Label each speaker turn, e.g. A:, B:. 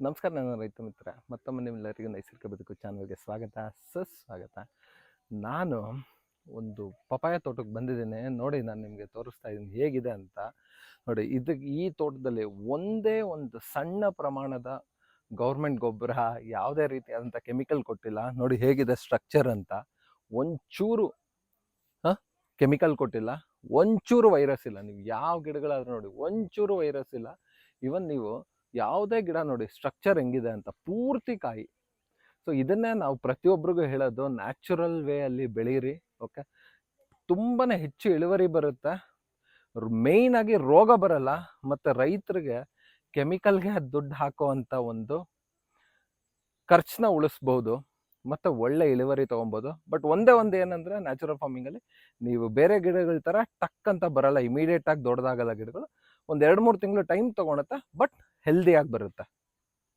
A: ನಮಸ್ಕಾರ, ನನ್ನ ರೈತ ಮಿತ್ರ. ಮತ್ತೊಮ್ಮೆ ನಿಮ್ಮೆಲ್ಲರಿಗೂ ನೈಸರ್ಗಿಕ ಬದುಕು ಚಾನಲ್ಗೆ ಸ್ವಾಗತ, ಸುಸ್ವಾಗತ. ನಾನು ಒಂದು ಪಪಾಯ ತೋಟಕ್ಕೆ ಬಂದಿದ್ದೇನೆ. ನೋಡಿ, ನಾನು ನಿಮಗೆ ತೋರಿಸ್ತಾ ಇದ್ದೀನಿ ಹೇಗಿದೆ ಅಂತ. ನೋಡಿ, ಈ ತೋಟದಲ್ಲಿ ಒಂದೇ ಒಂದು ಸಣ್ಣ ಪ್ರಮಾಣದ ಗೌರ್ಮೆಂಟ್ ಗೊಬ್ಬರ, ಯಾವುದೇ ರೀತಿಯಾದಂಥ ಕೆಮಿಕಲ್ ಕೊಟ್ಟಿಲ್ಲ. ನೋಡಿ ಹೇಗಿದೆ ಸ್ಟ್ರಕ್ಚರ್ ಅಂತ. ಒಂಚೂರು ಕೆಮಿಕಲ್ ಕೊಟ್ಟಿಲ್ಲ, ಒಂಚೂರು ವೈರಸ್ ಇಲ್ಲ. ನೀವು ಯಾವ ಗಿಡಗಳಾದ್ರೂ ನೋಡಿ, ಒಂಚೂರು ವೈರಸ್ ಇಲ್ಲ. ಇವನ್ ನೀವು ಯಾವುದೇ ಗಿಡ ನೋಡಿ ಸ್ಟ್ರಕ್ಚರ್ ಹೆಂಗಿದೆ ಅಂತ, ಪೂರ್ತಿ ಕಾಯಿ. ಸೊ ಇದನ್ನೇ ನಾವು ಪ್ರತಿಯೊಬ್ಬರಿಗೂ ಹೇಳೋದು, ನ್ಯಾಚುರಲ್ ವೇ ಅಲ್ಲಿ ಬೆಳೀರಿ. ಓಕೆ, ತುಂಬಾನೇ ಹೆಚ್ಚು ಇಳುವರಿ ಬರುತ್ತೆ, ಮೇಯ್ನ್ ಆಗಿ ರೋಗ ಬರಲ್ಲ, ಮತ್ತೆ ರೈತರಿಗೆ ಕೆಮಿಕಲ್ಗೆ ದುಡ್ಡು ಹಾಕುವಂತ ಒಂದು ಖರ್ಚನ್ನ ಉಳಿಸ್ಬಹುದು, ಮತ್ತೆ ಒಳ್ಳೆ ಇಳುವರಿ ತಗೊಬೋದು. ಬಟ್ ಒಂದೇ ಒಂದು ಏನಂದ್ರೆ, ನ್ಯಾಚುರಲ್ ಫಾರ್ಮಿಂಗ್ ಅಲ್ಲಿ ನೀವು ಬೇರೆ ಗಿಡಗಳ ತರ ಟಕ್ ಅಂತ ಬರಲ್ಲ, ಇಮಿಡಿಯೇಟ್ ಆಗಿ ದೊಡ್ಡದಾಗಲ್ಲ ಗಿಡಗಳು. ಒಂದ್ 2-3 ತಿಂಗಳು ಟೈಮ್ ತಗೊಳುತ್ತೆ, ಬಟ್ ಹೆಲ್ದಿಯಾಗಿ ಬರುತ್ತೆ.